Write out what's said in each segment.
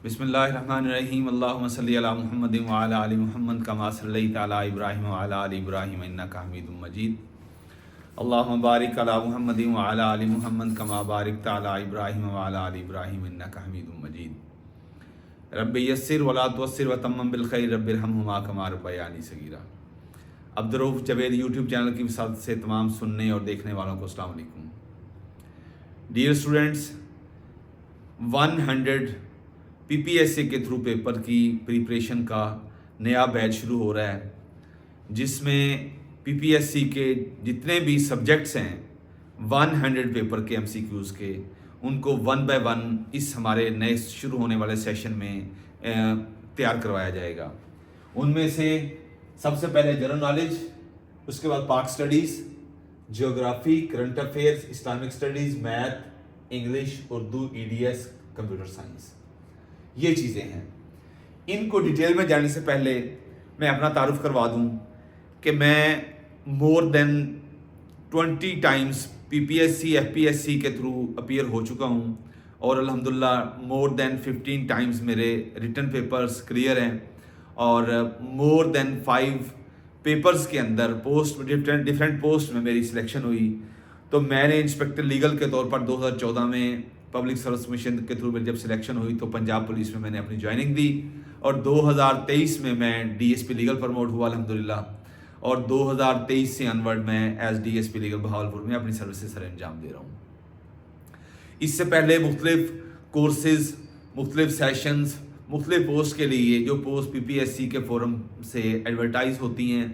बिस्मिल्लाहिर्रहमानिर्रहीम अल्लाहुम्मा सल्लि अला मुहम्मदिन व अला आलि मुहम्मद कमा सल्लैता अला इब्राहीम व अला आलि इब्राहीम इन्नका हमीदुम मजीद। अल्लाहुम्मा बारिक अला मुहम्मदिन व अला आलि मुहम्मद कमा बारिकता अला इब्राहीम व अला आलि इब्राहीम इन्नका हमीदुम मजीद। रब्बि यस्सिर वला तुअस्सिर व तम्मम बिल खैर रब्बिरहमहुमा कमा रब्बयानी सगीरा। अब्दुर्रऊफ़ जवेद यूट्यूब चैनल की वसात से तमाम सुनने और देखने वालों को अस्सलाम वालेकुम। डियर स्टूडेंट्स, 100 पीपीएससी के थ्रू पेपर की प्रिपरेशन का नया बैच शुरू हो रहा है, जिसमें पीपीएससी के जितने भी सब्जेक्ट्स हैं 100 पेपर के एमसीक्यूज़ के, उनको 1 बाय 1 इस हमारे नए शुरू होने वाले सेशन में तैयार करवाया जाएगा। उनमें से सबसे पहले जनरल नॉलेज, उसके बाद पाक studies, geography, current affairs, Islamic studies, math, English, Urdu, EDS, computer science, ये चीज़ें हैं। इनको डिटेल में जाने से पहले मैं अपना तारुफ करवा दूं कि मैं more than 20 times PPSC FPSC के थ्रू अपीयर हो चुका हूं और अल्हम्दुलिल्लाह मोर देन 15 टाइम्स मेरे रिटन पेपर्स क्लियर हैं और मोर देन 5 पेपर्स के अंदर पोस्ट डिफरेंट पोस्ट में मेरी सिलेक्शन हुई। तो मैंने इंस्पेक्टर लीगल के तौर पर 2014 में पब्लिक सर्विस मिशन के थ्रू मेरी जब सिलेक्शन हुई तो पंजाब पुलिस में मैंने अपनी ज्वाइनिंग दी और 2023 में मैं डीएसपी लीगल प्रमोट हुआ अल्हम्दुलिल्लाह, और 2023 से अनवर्ड मैं एज डीएसपी लीगल बहावलपुर में अपनी सर्विसेज सर अंजाम दे रहा हूँ। इससे पहले मुख्तलिफ कोर्सेज, मुख्तलिफ सेशंस, मुख्तलिफ पोस्ट के लिए जो पोस्ट पीपीएससी के फोरम से एडवर्टाइज होती हैं,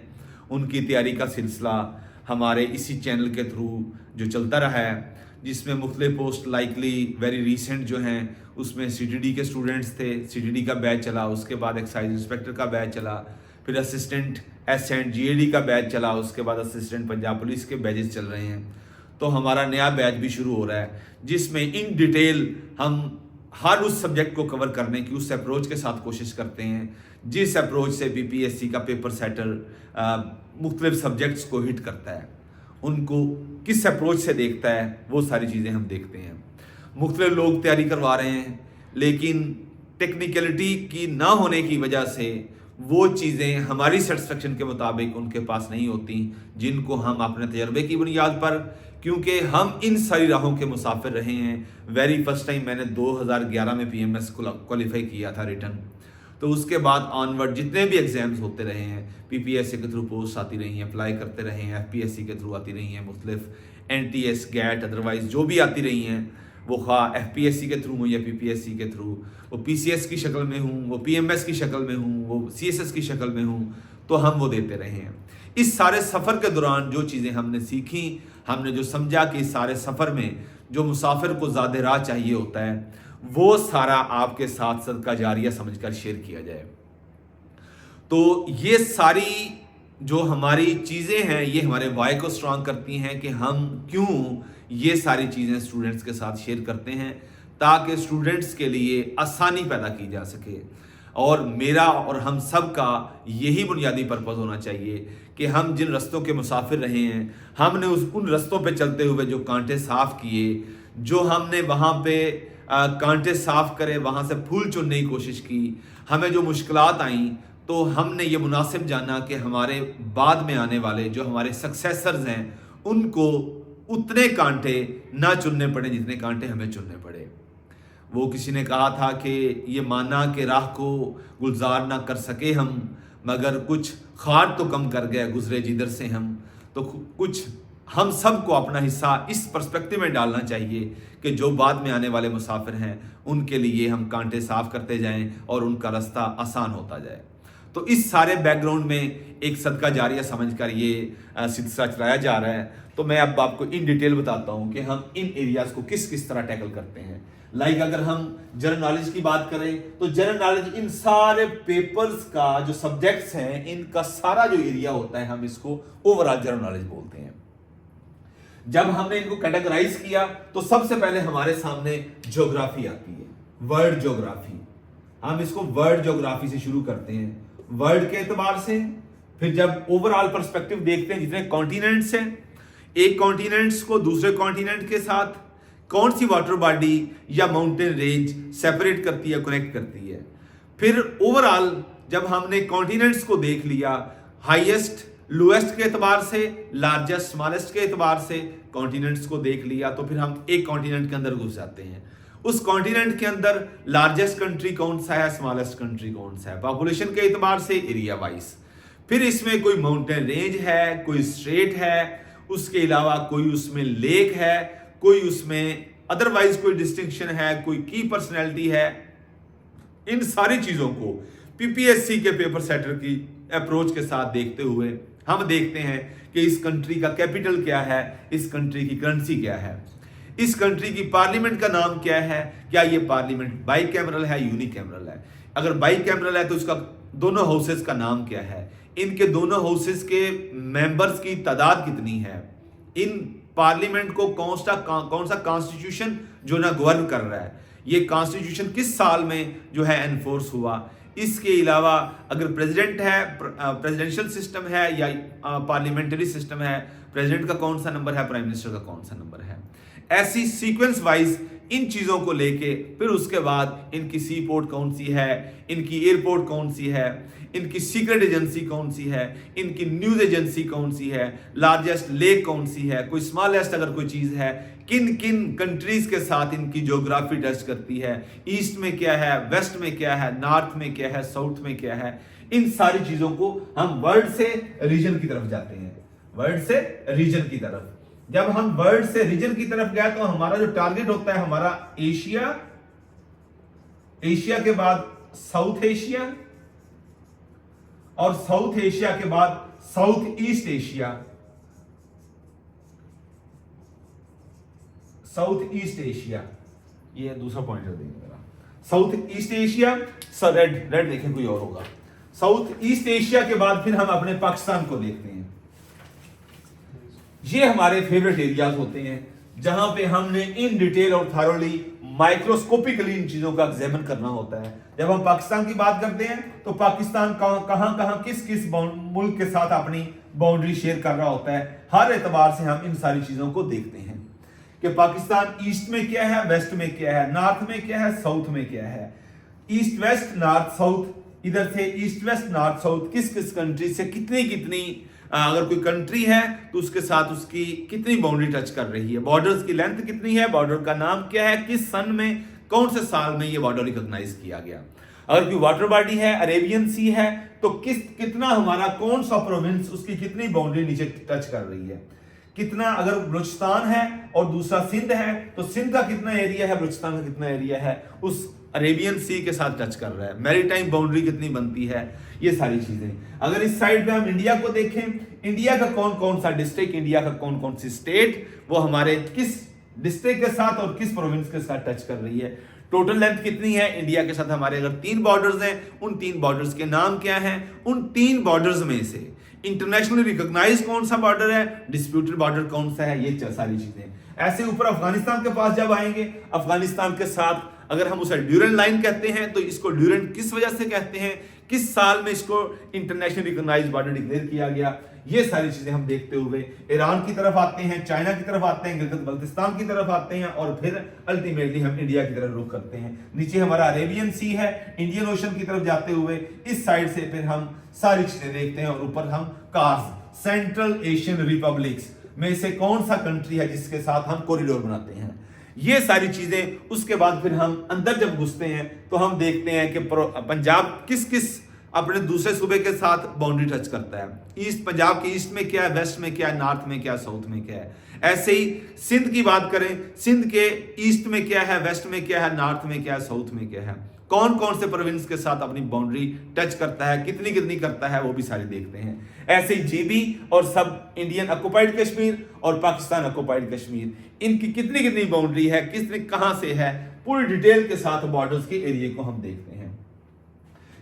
उनकी तैयारी का सिलसिला हमारे इसी चैनल के थ्रू जो चलता रहा है, जिसमें मुख्तलिफ पोस्ट लाइकली वेरी रिसेंट जो हैं उसमें सीटीडी के स्टूडेंट्स थे, सीटीडी का बैच चला, उसके बाद एक्साइज इंस्पेक्टर का बैच चला, फिर असिस्टेंट एसएंड जीएडी का बैच चला, उसके बाद असिस्टेंट पंजाब पुलिस के बैचेस चल रहे हैं। तो हमारा नया बैच भी शुरू हो रहा है जिसमें इन डिटेल हम हर उस सब्जेक्ट को कवर करने की उस अप्रोच के साथ कोशिश करते हैं जिस अप्रोच से बीपीएससी का पेपर सेटर मुख्तलिफ सब्जेक्ट्स को हिट करता है, उनको किस अप्रोच से देखता है, वो सारी चीज़ें हम देखते हैं। मुख्तलिफ लोग तैयारी करवा रहे हैं लेकिन टेक्निकलिटी की ना होने की वजह से वो चीज़ें हमारी सेटिस्फेक्शन के मुताबिक उनके पास नहीं होती, जिनको हम अपने तजर्बे की बुनियाद पर, क्योंकि हम इन सारी राहों के मुसाफिर रहे हैं। वेरी फर्स्ट टाइम मैंने 2011 में पीएमएस क्वालिफाई किया था रिटर्न, तो उसके बाद ऑनवर्ड जितने भी एग्जाम्स होते रहे हैं, पीपीएससी के थ्रू पोस्ट आती रही हैं, अप्लाई करते रहे हैं, एफपीएससी के थ्रू आती रही हैं, मुख्तलिफ एनटीएस गैट अदरवाइज जो भी आती रही हैं, वो खा एफपीएससी के थ्रू हो या पीपीएससी के थ्रू, वो पीसीएस की शक्ल में हूँ, वो पीएमएस की शक्ल में हूँ, वो सीएसएस की शक्ल में हूँ, तो हम वो देते रहे हैं। इस सारे सफ़र के दौरान जो चीज़ें हमने सीखी, हमने जो समझा कि इस सारे सफ़र में जो मुसाफिर को ज़्यादा राह चाहिए होता है, वो सारा आपके साथ सदका जारिया समझकर शेयर किया जाए। तो ये सारी जो हमारी चीज़ें हैं ये हमारे वाई को स्ट्रांग करती हैं कि हम क्यों ये सारी चीज़ें स्टूडेंट्स के साथ शेयर करते हैं, ताकि स्टूडेंट्स के लिए आसानी पैदा की जा सके। और मेरा और हम सब का यही बुनियादी पर्पज़ होना चाहिए कि हम जिन रस्तों के मुसाफिर रहे हैं, हमने उन रस्तों पे चलते हुए जो कांटे साफ़ किए, जो हमने वहाँ पे कांटे साफ़ करे, वहाँ से फूल चुनने की कोशिश की, हमें जो मुश्किलात आईं, तो हमने ये मुनासिब जाना कि हमारे बाद में आने वाले जो हमारे सक्सेसर्स हैं उनको उतने कांटे ना चुनने पड़े जितने कांटे हमें चुनने पड़े। वो किसी ने कहा था कि ये माना कि राह को गुलजार ना कर सके हम, मगर कुछ खार तो कम कर गए गुजरे जिधर से हम। तो कुछ हम सब को अपना हिस्सा इस पर्सपेक्टिव में डालना चाहिए कि जो बाद में आने वाले मुसाफिर हैं उनके लिए हम कांटे साफ करते जाएं और उनका रास्ता आसान होता जाए। तो इस सारे बैकग्राउंड में एक सदका जारिया समझकर ये सिलसिला चलाया जा रहा है। तो मैं अब आपको इन डिटेल बताता हूँ कि हम इन एरियाज़ को किस किस तरह टैकल करते हैं। लाइक अगर हम जनरल नॉलेज की बात करें तो जनरल नॉलेज इन सारे पेपर्स का जो सब्जेक्ट्स हैं, इनका सारा जो एरिया होता है, हम इसको ओवरऑल जनरल नॉलेज बोलते हैं। जब हमने इनको कैटेगराइज किया तो सबसे पहले हमारे सामने ज्योग्राफी आती है, वर्ल्ड ज्योग्राफी। हम इसको वर्ल्ड ज्योग्राफी से शुरू करते हैं, वर्ल्ड के एतबार से। फिर जब ओवरऑल पर्सपेक्टिव देखते हैं, जितने कॉन्टिनेंट्स हैं, एक कॉन्टिनेंट्स को दूसरे कॉन्टिनेंट के साथ कौन सी वाटर बॉडी या माउंटेन रेंज सेपरेट करती है, कनेक्ट करती है। फिर ओवरऑल जब हमने कॉन्टिनेंट्स को देख लिया, हाईएस्ट लोएस्ट के एतबार से, लार्जेस्ट स्मॉलेस्ट के एतबार से कॉन्टिनेंट्स को देख लिया, तो फिर हम एक कॉन्टिनेंट के अंदर घुस जाते हैं। उस कॉन्टिनेंट के अंदर लार्जेस्ट कंट्री कौन सा है, स्मॉलेस्ट कंट्री कौन सा है, पॉपुलेशन के एतबार से, एरिया वाइज। फिर इसमें कोई माउंटेन रेंज है, कोई स्ट्रेट है, उसके अलावा कोई उसमें लेक है, कोई उसमें अदरवाइज कोई डिस्टिंक्शन है, कोई की पर्सनैलिटी है। इन सारी चीजों को पीपीएससी के पेपर सेटर की अप्रोच के साथ देखते हुए हम देखते हैं कि इस कंट्री का कैपिटल क्या है, इस कंट्री की करेंसी क्या है, इस कंट्री की पार्लियामेंट का नाम क्या है, क्या ये पार्लियामेंट बाई कैमरल है, यूनिकैमरल है। अगर बाई कैमरल है तो इसका दोनों हाउसेस का नाम क्या है, इनके दोनों हाउसेस के मेंबर्स की तादाद कितनी है, इन पार्लियामेंट को कौन सा कॉन्स्टिट्यूशन जो ना गवर्न कर रहा है, ये कॉन्स्टिट्यूशन किस साल में जो है एनफोर्स हुआ। इसके अलावा अगर प्रेसिडेंट है, प्रेसिडेंशियल सिस्टम है या पार्लियामेंट्री सिस्टम है, प्रेसिडेंट का कौन सा नंबर है, प्राइम मिनिस्टर का कौन सा नंबर है। ऐसी सीक्वेंस वाइज इन चीजों को लेके फिर उसके बाद इनकी सी पोर्ट कौन सी है, इनकी एयरपोर्ट कौन सी है, इनकी सीक्रेट एजेंसी कौन सी है, इनकी न्यूज एजेंसी कौन सी है, लार्जेस्ट लेक कौन सी है, कोई स्मॉलेस्ट अगर कोई चीज है, किन किन कंट्रीज के साथ इनकी ज्योग्राफी टच करती है, ईस्ट में क्या है, वेस्ट में क्या है, नॉर्थ में क्या है, साउथ में क्या है। इन सारी चीजों को हम वर्ल्ड से रीजन की तरफ जाते हैं, वर्ल्ड से रीजन की तरफ। जब हम वर्ल्ड से रीजन की तरफ गए तो हमारा जो टारगेट होता है, हमारा एशिया, एशिया के बाद साउथ एशिया, और साउथ एशिया के बाद south east Asia, south east Asia, ये दूसरा पॉइंट देंगे मेरा। South east Asia, red red देखें कोई और होगा। साउथ ईस्ट एशिया के बाद फिर हम अपने पाकिस्तान को देखते हैं। ये हमारे फेवरेट एरियाज होते हैं जहां पे हमने इन डिटेल और थॉरोली माइक्रोस्कोपिकली इन चीजों का एग्जामिन करना होता है। जब हम पाकिस्तान की बात करते हैं तो पाकिस्तान कहां किस किस मुल्क के साथ अपनी बाउंड्री शेयर कर रहा होता है, हर एतबार से हम इन सारी चीजों को देखते हैं कि पाकिस्तान ईस्ट में क्या है, वेस्ट में क्या है, नॉर्थ में क्या है, साउथ में क्या है, ईस्ट वेस्ट नॉर्थ साउथ, इधर से ईस्ट वेस्ट नॉर्थ साउथ किस किस कंट्री से कितनी अगर कोई कंट्री है तो उसके साथ उसकी कितनी बाउंड्री टच कर रही है, बॉर्डर्स की लेंथ कितनी है, बॉर्डर का नाम क्या है, किस सन में, कौन से साल में ये बॉर्डर रिकॉग्नाइज किया गया। अगर कोई वाटर बॉडी है, अरेबियन सी है, तो कितना हमारा कौन सा प्रोविंस उसकी कितनी बाउंड्री नीचे टच कर रही है, कितना। अगर बलूचिस्तान है और दूसरा सिंध है तो सिंध का कितना एरिया है, बलूचिस्तान का कितना एरिया है, उस अरेबियन सी के साथ टच कर रहा है, मैरीटाइम बाउंड्री कितनी बनती है, ये सारी चीजें। अगर इस साइड पे हम इंडिया को देखें, इंडिया का कौन कौन सा डिस्ट्रिक्ट, इंडिया का कौन कौन सी स्टेट वो हमारे किस डिस्ट्रिक्ट के साथ और किस प्रोविंस के साथ टच कर रही है, टोटल लेंथ कितनी है। इंडिया के साथ हमारे अगर 3 बॉर्डर्स हैं, उन 3 बॉर्डर्स के नाम क्या हैं, उन 3 बॉर्डर्स में से इंटरनेशनली रिकॉग्नाइज कौन सा बॉर्डर है, डिस्प्यूटेड बॉर्डर कौन सा है, ये सारी चीजें। ऐसे ऊपर अफगानिस्तान के पास जब आएंगे, अफगानिस्तान के साथ अगर हम उसे ड्यूरेंट लाइन कहते हैं तो इसको ड्यूरेंट किस वजह से कहते हैं, किस साल में इसको इंटरनेशनल रिकॉग्नाइज्ड बॉर्डर डिक्लेयर किया गया, ये सारी चीजें हम देखते हुए ईरान की तरफ आते हैं, चाइना की तरफ आते हैं, गिलगित बल्तिस्तान की तरफ आते हैं, और फिर अल्टीमेटली हम इंडिया की तरफ रुख करते हैं। नीचे हमारा अरेबियन सी है, इंडियन ओशन की तरफ जाते हुए इस साइड से फिर हम सारी चीजें देखते हैं, और ऊपर हम कार्स, सेंट्रल एशियन रिपब्लिक्स में से कौन सा कंट्री है जिसके साथ हम कॉरिडोर बनाते हैं, ये सारी चीजें। उसके बाद फिर हम अंदर जब घुसते हैं तो हम देखते हैं कि पंजाब किस किस अपने दूसरे सूबे के साथ बाउंड्री टच करता है, ईस्ट पंजाब के ईस्ट में क्या है, वेस्ट में क्या है, नॉर्थ में क्या है, साउथ में क्या है। ऐसे ही सिंध की बात करें, सिंध के ईस्ट में क्या है, वेस्ट में क्या है, नॉर्थ में क्या है, साउथ में क्या है, कौन कौन से प्रोविंस के साथ अपनी बाउंड्री टच करता है, कितनी कितनी करता है, वो भी सारे देखते हैं। ऐसे ही जीबी और सब इंडियन ऑक्युपाइड कश्मीर और पाकिस्तान ऑक्युपाइड कश्मीर, इनकी कितनी कितनी बाउंड्री है, कितनी कहां से है, पूरी डिटेल के साथ बॉर्डर्स के एरिया को हम देखते हैं।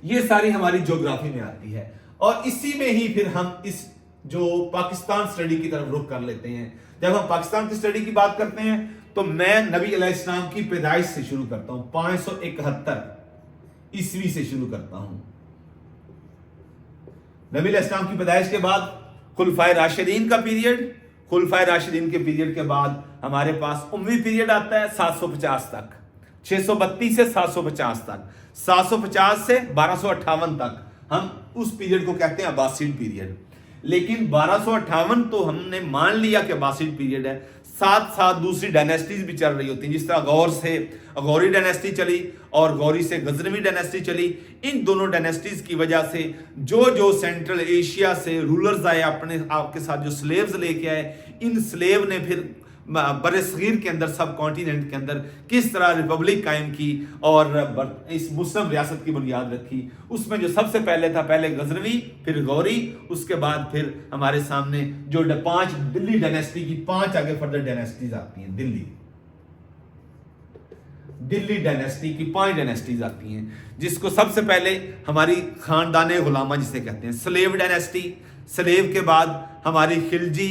ये सारी हमारी ज्योग्राफी में आती है, और इसी में ही फिर हम इस जो पाकिस्तान स्टडी की तरफ रुख कर लेते हैं। जब हम पाकिस्तान की स्टडी की बात करते हैं तो मैं नबी अलैहिस्सलाम की पैदाइश से शुरू करता हूं, 571 ईस्वी से शुरू करता हूं। नबी अलैहिस्सलाम की पैदाइश के बाद खुलफाए राशिदीन का पीरियड, खुलफाए राशिदीन के पीरियड के बाद हमारे पास उमवी पीरियड आता है 750 तक, 632 से 750 तक, 750 से 1258 तक हम उस पीरियड को कहते हैं अब्बासिड पीरियड। लेकिन 1258 तो हमने मान लिया कि अब्बासिड पीरियड है, साथ साथ दूसरी डायनेस्टीज भी चल रही होती हैं, जिस तरह गौर से गौरी डायनेस्टी चली और गौरी से गजनवी डायनेस्टी चली। इन दोनों डायनेस्टीज की वजह से जो सेंट्रल एशिया से रूलर्स आए, अपने आपके साथ जो स्लेव्स लेके आए, इन स्लेव ने फिर बड़े सगीर के अंदर, सब कॉन्टिनेंट के अंदर किस तरह रिपब्लिक कायम की और इस मुस्लिम रियासत की बुनियाद रखी। उसमें जो सबसे पहले था, पहले गजनवी, फिर गौरी, उसके बाद फिर हमारे सामने जो 5 दिल्ली डायनेस्टी की 5 आगे फर्दर डायनेस्टीज आती हैं। दिल्ली डायनेस्टी की 5 डायनेस्टीज आती हैं, जिसको सबसे पहले हमारी खानदान गुलामा जिसे कहते हैं, स्लेव डायनेस्टी, स्लेव के बाद हमारी खिलजी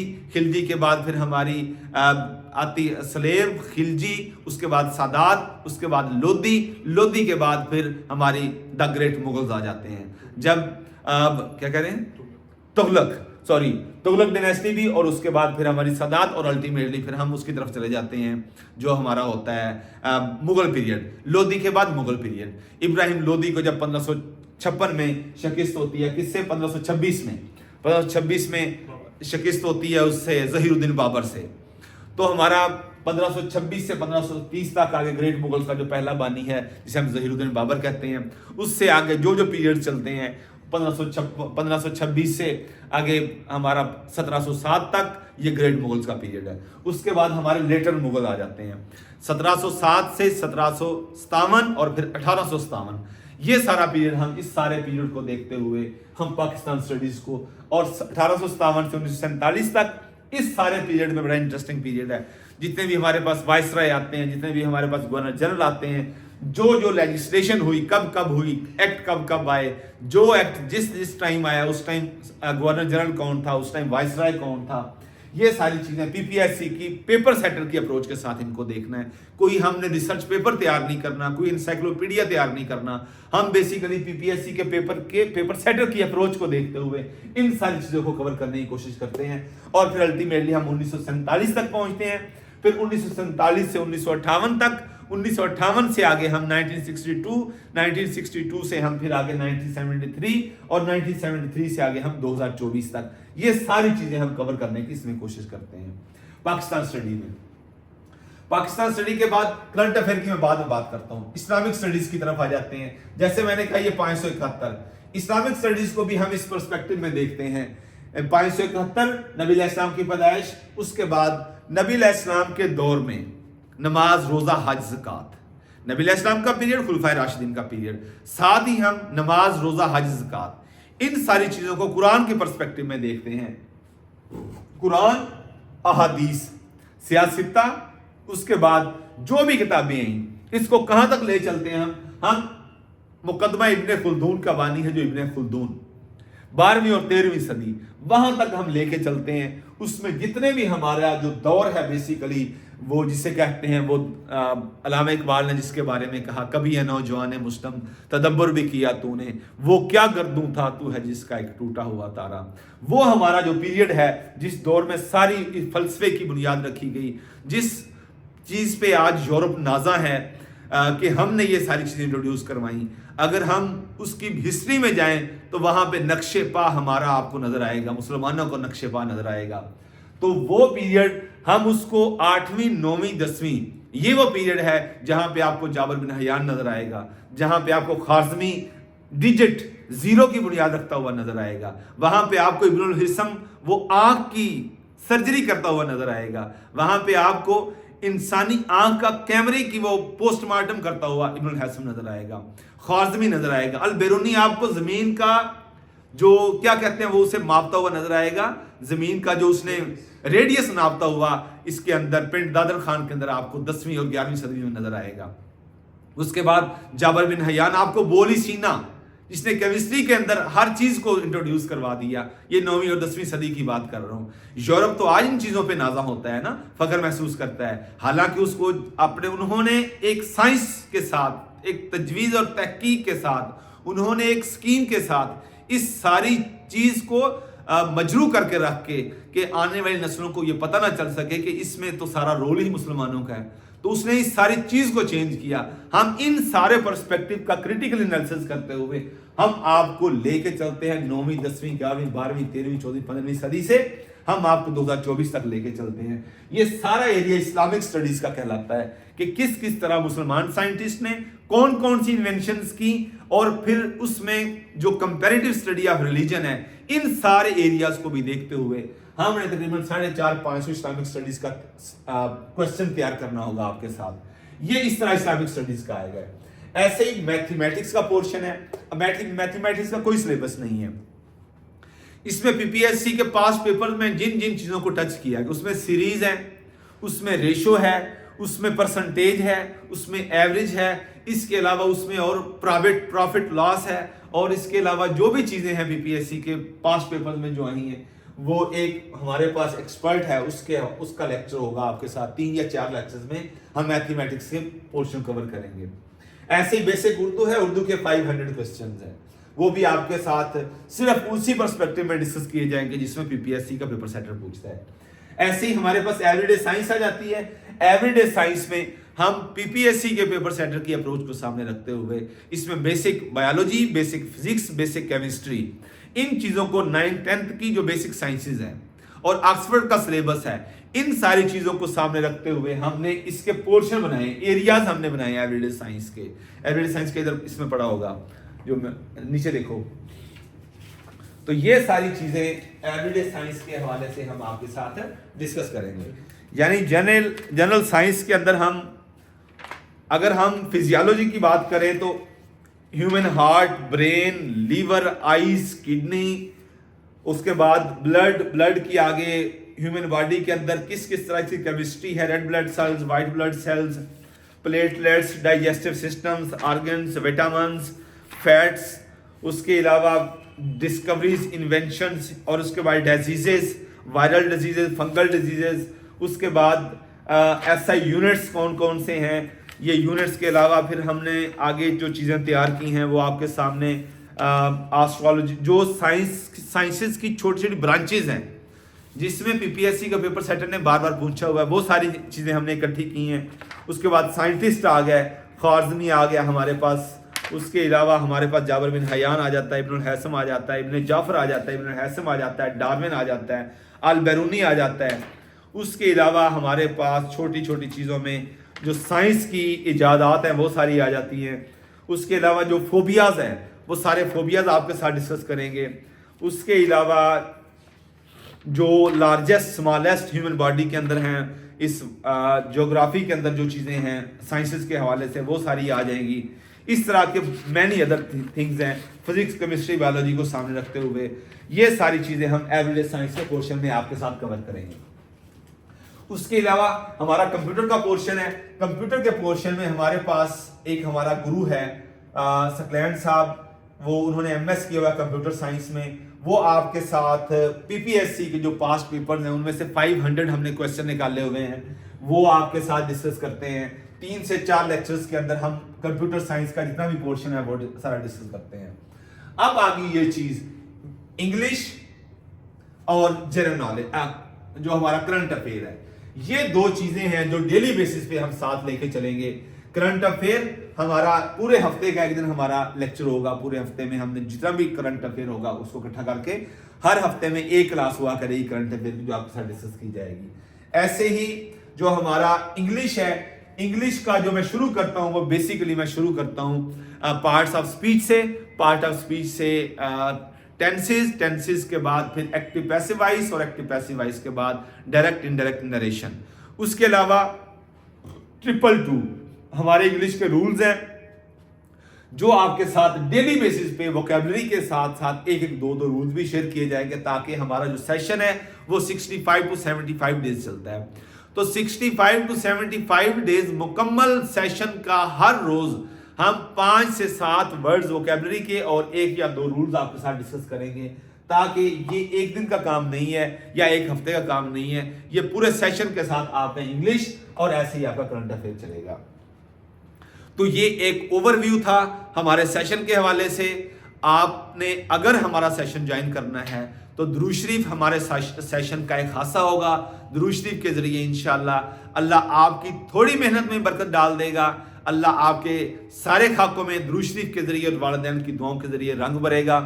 के बाद फिर हमारी आती स्लेव, खिलजी, उसके बाद सादात, उसके बाद लोधी के बाद फिर हमारी द ग्रेट मुगल्स आ जाते हैं। जब क्या कह रहे हैं, तुगलक डायनेस्टी भी, और उसके बाद फिर हमारी सादात, और अल्टीमेटली फिर हम उसकी तरफ चले जाते हैं जो हमारा होता है मुगल पीरियड। लोधी के बाद मुगल पीरियड। इब्राहिम लोधी को जब 1556 में शिकस्त होती है, किससे? 1526 में शिकस्त होती है उससे, ज़हीरुद्दीन बाबर से। तो हमारा 1526 से 1530 तक आगे ग्रेट मुगल्स का जो पहला बानी है, जिसे हम ज़हीरुद्दीन बाबर कहते हैं, उससे आगे जो पीरियड चलते हैं 1526 से आगे हमारा 1707 तक, ये ग्रेट मुगल्स का पीरियड है। उसके बाद हमारे लेटर मुगल आ जाते हैं 1707 से 1757 और फिर 1857। ये सारा पीरियड, हम इस सारे पीरियड को देखते हुए हम पाकिस्तान स्टडीज को, और 1857 से 1947 तक, इस सारे पीरियड में बड़ा इंटरेस्टिंग पीरियड है। जितने भी हमारे पास वाइसराय आते हैं, जितने भी हमारे पास गवर्नर जनरल आते हैं, जो लेजिस्लेशन हुई, कब हुई, एक्ट कब आए, जो एक्ट जिस टाइम आया, उस टाइम गवर्नर जनरल कौन था, उस टाइम वाइसराय कौन था, ये सारी चीजें पीपीएससी की पेपर सेटर की अप्रोच के साथ इनको देखना है। कोई हमने रिसर्च पेपर तैयार नहीं करना, कोई इंसाइक्लोपीडिया तैयार नहीं करना, हम बेसिकली पीपीएससी के पेपर सेटर की अप्रोच को देखते हुए इन सारी चीजों को कवर करने की कोशिश करते हैं। और फिर अल्टीमेटली हम 1947 तक पहुंचते हैं, फिर 1947 से 1958 तक, 1958 से आगे हम 1962 से हम फिर आगे 1973, और 1973 से आगे हम 2024 तक। ये सारी चीजें हम कवर करने की इसमें कोशिश करते हैं पाकिस्तान स्टडी में। पाकिस्तान स्टडी के बाद करंट अफेयर की मैं बाद में बात करता हूं, इस्लामिक स्टडीज की तरफ आ जाते हैं। जैसे मैंने कहा, ये 571 इस्लामिक स्टडीज को भी हम इस पर्सपेक्टिव में देखते हैं। 571 नबी अलैहिस्सलाम की पैदाइश, उसके बाद नबी अलैहिस्सलाम के दौर में नमाज, रोजा, हज, ज़कात, नबी अलैहिस्सलाम का पीरियड, खुलफाए राशिदीन का पीरियड, साथ ही हम नमाज, रोजा, हज, ज़कात, इन सारी चीजों को कुरान के पर्सपेक्टिव में देखते हैं। कुरान, अहादीस, सियासता, उसके बाद जो भी किताबें आई, इसको कहां तक ले चलते हैं हम मुकदमा इब्ने खुल्दून का बानी है, जो इब्ने खुल्दून 12वीं और 13वीं सदी, वहां तक हम लेके चलते हैं। उसमें जितने भी हमारा जो दौर है, बेसिकली वो जिसे कहते हैं, वो अल्लामा इकबाल ने जिसके बारे में कहा, कभी है नौजवान मुस्तम तदब्बर भी किया तूने, वो क्या गर्दूं था तू है जिसका एक टूटा हुआ तारा। वो हमारा जो पीरियड है, जिस दौर में सारी फलसफे की बुनियाद रखी गई, जिस चीज़ पे आज यूरोप नाजा है कि हमने ये सारी चीज़ें इंट्रोड्यूस करवाई। अगर हम उसकी हिस्ट्री में जाएं तो वहाँ पे नक्शे पा हमारा आपको नज़र आएगा, मुसलमानों को नक्शे पा नज़र आएगा। तो वो पीरियड हम उसको 8वीं, 9वीं, 10वीं, ये वो पीरियड है जहाँ पे आपको जाबर बिन हयान नज़र आएगा, जहाँ पे आपको खारज़मी डिजिट 0 की बुनियाद रखता हुआ नज़र आएगा, वहाँ पे आपको इब्नुल हिसम वो आँख की सर्जरी करता हुआ नज़र आएगा, वहाँ पे आपको इंसानी आंख का कैमरे की वो पोस्टमार्टम करता हुआ इब्नुल हैसम नजर आएगा, ख्वारज़मी नजर आएगा, अल बेरूनी आपको जमीन का जो क्या कहते हैं वो उसे मापता हुआ नजर आएगा, जमीन का जो उसने रेडियस नापता हुआ इसके अंदर पिंड दादर खान के अंदर आपको 10वीं और 11वीं सदी में नजर आएगा। उसके बाद जाबर बिन हयान आपको बोली सीना, जिसने केमिस्ट्री के अंदर हर चीज को इंट्रोड्यूस करवा दिया। ये 9वीं और 10वीं सदी की बात कर रहा हूँ। यूरोप तो आज इन चीजों पे नाजा होता है ना, फख्र महसूस करता है, हालांकि उसको अपने उन्होंने एक साइंस के साथ, एक तजवीज और तहकीक के साथ, उन्होंने एक स्कीम के साथ इस सारी चीज को मजरू करके रख के कि आने वाली नस्लों को ये पता ना चल सके कि इसमें तो सारा रोल ही मुसलमानों का है, तो उसने इस सारी चीज को चेंज किया। हम इन सारे पर्सपेक्टिव का क्रिटिकल एनालिसिस करते हुए हम आपको लेके चलते हैं 9वीं 10वीं 11वीं 12वीं 13वीं 14वीं 15वीं सदी से हम आपको 2024 तक लेके चलते हैं। ये सारा एरिया इस्लामिक स्टडीज का कहलाता है कि किस किस तरह मुसलमान साइंटिस्ट ने कौन कौन सी इन्वेंशंस की, और फिर उसमें जो कंपैरेटिव स्टडी ऑफ रिलीजन है, इन सारे एरियाज को भी देखते हुए हमने तकरीबन 450-500 इस्लामिक स्टडीज का क्वेश्चन तैयार करना होगा आपके साथ। ये इस तरह इस्लामिक स्टडीज का आएगा। ऐसे ही मैथमेटिक्स का पोर्शन है। मैथमेटिक्स का कोई सिलेबस नहीं है। इसमें पीपीएससी के पास पेपर में जिन जिन चीजों को टच किया है, उसमें सीरीज है, उसमें रेशो है, उसमें परसेंटेज है, उसमें एवरेज है, इसके अलावा उसमें और प्रॉफिट लॉस है, और इसके अलावा जो भी चीजें हैं पीपीएससी के पास पेपर में जो आई हैं, वो एक हमारे पास एक्सपर्ट है उसका लेक्चर होगा आपके साथ। 3 या 4 लेक्चर्स में हम मैथमेटिक्स के पोर्शन कवर करेंगे। ऐसे ही बेसिक उर्दू है, उर्दू के 500 क्वेश्चंस हैं, वो भी आपके साथ सिर्फ उसी पर्सपेक्टिव में डिस्कस किए जाएंगे जिसमें पीपीएससी का पेपर सेटर पूछता है। ऐसे ही हमारे पास एवरीडे साइंस आ जाती है। एवरीडे साइंस में हम पीपीएससी के पेपर सेटर की अप्रोच को सामने रखते हुए इसमें basic biology, basic physics, basic chemistry, इन चीजों को 9th-10th की जो बेसिक साइंसेज हैं और ऑक्सफोर्ड का सिलेबस है, इन सारी चीजों को सामने रखते हुए हमने इसके पोर्शन बनाए, एरियाज हमने बनाए एवरीडे साइंस के। एवरीडे साइंस के इधर इसमें पड़ा होगा, जो नीचे देखो, तो ये सारी चीजें एवरीडे साइंस के हवाले से हम आपके साथ डिस्कस करेंगे। यानी जनरल साइंस के अंदर अगर हम फिजियोलॉजी की बात करें तो human heart, brain, liver, eyes, kidney, उसके बाद ब्लड की आगे ह्यूमन बॉडी के अंदर किस किस तरह की केमिस्ट्री है, red blood cells, white blood cells, platelets, digestive systems, organs, vitamins, fats, उसके अलावा डिस्कवरीज, इन्वेंशंस, और उसके बाद diseases, viral diseases, fungal diseases, उसके बाद ऐसा यूनिट्स कौन कौन से हैं, ये यूनिट्स के अलावा फिर हमने आगे जो चीज़ें तैयार की हैं वो आपके सामने एस्ट्रोलॉजी, जो साइंसेस की छोटी छोटी ब्रांचेज हैं जिसमें पीपीएससी का पेपर सेटर ने बार बार पूछा हुआ है, वो सारी चीज़ें हमने इकट्ठी की हैं। उसके बाद साइंटिस्ट आ गए, ख्वारिज़मी आ गया हमारे पास, उसके अलावा हमारे पास जाबर बिन हयान आ जाता है, इब्न हैसम आ जाता है, इब्न जाफर आ जाता है, इब्न हैसम आ जाता है, डार्विन आ जाता है, अल बैरूनी आ जाता है। उसके अलावा हमारे पास छोटी छोटी चीज़ों में जो साइंस की इजादात हैं वो सारी आ जाती हैं। उसके अलावा जो फोबियाज़ हैं वो सारे फोबियाज़ आपके साथ डिस्कस करेंगे। उसके अलावा जो लार्जेस्ट स्मॉलेस्ट ह्यूमन बॉडी के अंदर हैं, इस ज्योग्राफी के अंदर जो चीज़ें हैं साइंसेस के हवाले से वो सारी आ जाएंगी। इस तरह के मैनी अदर थिंग्स हैं, फिजिक्स, केमिस्ट्री, बायोलॉजी को सामने रखते हुए ये सारी चीज़ें हम एवरीडे साइंस के पोर्शन में आपके साथ कवर करेंगे। उसके अलावा हमारा कंप्यूटर का पोर्शन है। कंप्यूटर के पोर्शन में हमारे पास एक हमारा गुरु है सकलैंड साहब, वो उन्होंने एमएस किया हुआ कंप्यूटर साइंस में। वो आपके साथ पीपीएससी के जो पास्ट पेपर्स हैं उनमें से 500 हमने क्वेश्चन निकाले हुए हैं, वो आपके साथ डिस्कस करते हैं। 3 से 4 लेक्चर्स के अंदर हम कंप्यूटर साइंस का जितना भी पोर्शन है वो सारा डिस्कस करते हैं। अब आ गई ये चीज इंग्लिश और जनरल नॉलेज, जो हमारा करंट अफेयर है। ये 2 चीजें हैं जो डेली बेसिस पे हम साथ लेके चलेंगे। करंट अफेयर हमारा पूरे हफ्ते का एक दिन हमारा लेक्चर होगा, पूरे हफ्ते में हमने जितना भी करंट अफेयर होगा उसको इकट्ठा करके हर हफ्ते में एक क्लास हुआ करेगी करंट अफेयर की, जो आपके साथ डिस्कस की जाएगी। ऐसे ही जो हमारा इंग्लिश है, इंग्लिश का जो मैं शुरू करता हूं वो बेसिकली मैं शुरू करता हूं पार्ट्स ऑफ स्पीच से। पार्ट ऑफ स्पीच से टेंसेस के बाद फिर एक्टिव पैसिव वॉइस, और एक्टिव पैसिव वॉइस के बाद डायरेक्ट इनडायरेक्ट नरेशन। उसके अलावा 222 हमारे इंग्लिश के रूल्स हैं जो आपके साथ डेली बेसिस पे वोकैबुलरी के साथ साथ एक 2 रूल्स भी शेयर किए जाएंगे, ताकि हमारा जो सेशन है वो 65 to 75 डेज चलता है। तो 65 to 75 डेज मुकम्मल सेशन का हर रोज हम 5 से 7 वर्ड्स वोकैबुलरी के और 1 या 2 रूल्स आपके साथ डिस्कस करेंगे, ताकि ये एक दिन का काम नहीं है या एक हफ्ते का काम नहीं है, ये पूरे सेशन के साथ आपने इंग्लिश और ऐसे ही आपका करंट अफेयर चलेगा। तो ये एक ओवरव्यू था हमारे सेशन के हवाले से। आपने अगर हमारा सेशन ज्वाइन करना है तो दुरूद शरीफ हमारे सेशन का एक खासा होगा। दुरूद शरीफ के ज़रिए इंशाअल्लाह अल्लाह आपकी थोड़ी मेहनत में बरकत डाल देगा। अल्लाह आपके सारे खाकों में दुरूद शरीफ के ज़रिए और वालिदैन की दुआओं के ज़रिए रंग भरेगा।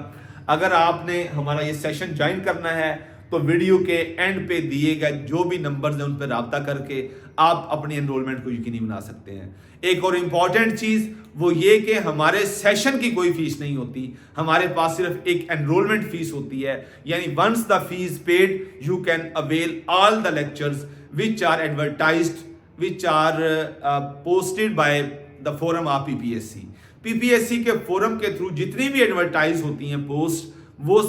अगर आपने हमारा ये सेशन ज्वाइन करना है तो वीडियो के एंड पे दिए गए जो भी नंबर्स हैं उन पर रब्ता करके आप अपनी एनरोलमेंट को यकीनी बना सकते हैं। एक और इम्पॉर्टेंट चीज़ वो ये कि हमारे सेशन की कोई फीस नहीं होती, हमारे पास सिर्फ एक एनरोलमेंट फीस होती है। यानी once the fees paid you can avail all the lectures which are advertised which are posted by the forum of PPSC. PPSC के फोरम के थ्रू जितनी भी एडवर्टाइज होती हैं पोस्ट, वो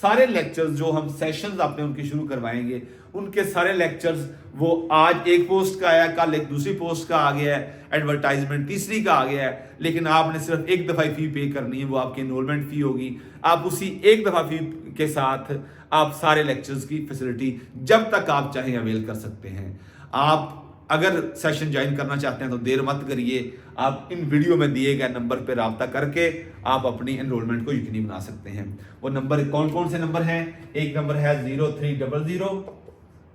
सारे लेक्चर्स जो हम सेशंस आपने उनके शुरू करवाएंगे, उनके सारे लेक्चर्स वो आज एक पोस्ट का आया, कल एक दूसरी पोस्ट का आ गया है, एडवर्टाइजमेंट तीसरी का आ गया है, लेकिन आपने सिर्फ एक दफ़ा फी पे करनी है, वो आपकी एनरोलमेंट फ़ी होगी। आप उसी एक दफ़ा फी के साथ आप सारे लेक्चर्स की फैसिलिटी जब तक आप चाहें अवेल कर सकते हैं। आप अगर सेशन ज्वाइन करना चाहते हैं तो देर मत करिए, आप इन वीडियो में दिए गए नंबर पर रब्ता करके आप अपनी एनरोलमेंट को यकीनी बना सकते हैं। वो नंबर कौन कौन से नंबर हैं? एक नंबर है 0300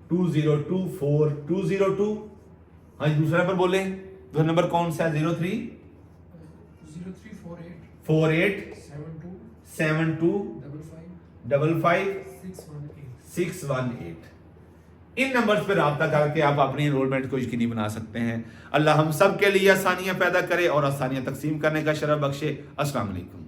2024 202। हाँ, दूसरा नंबर बोले, दूसरा नंबर कौन सा है? 0348 72 55 618। इन नंबर्स पर रब्ता करके आप अपनी एनरोलमेंट को यकीनी बना सकते हैं। अल्लाह हम सब के लिए आसानियां पैदा करे और आसानियां तकसीम करने का शरफ बख्शे। अस्सलाम वालेकुम।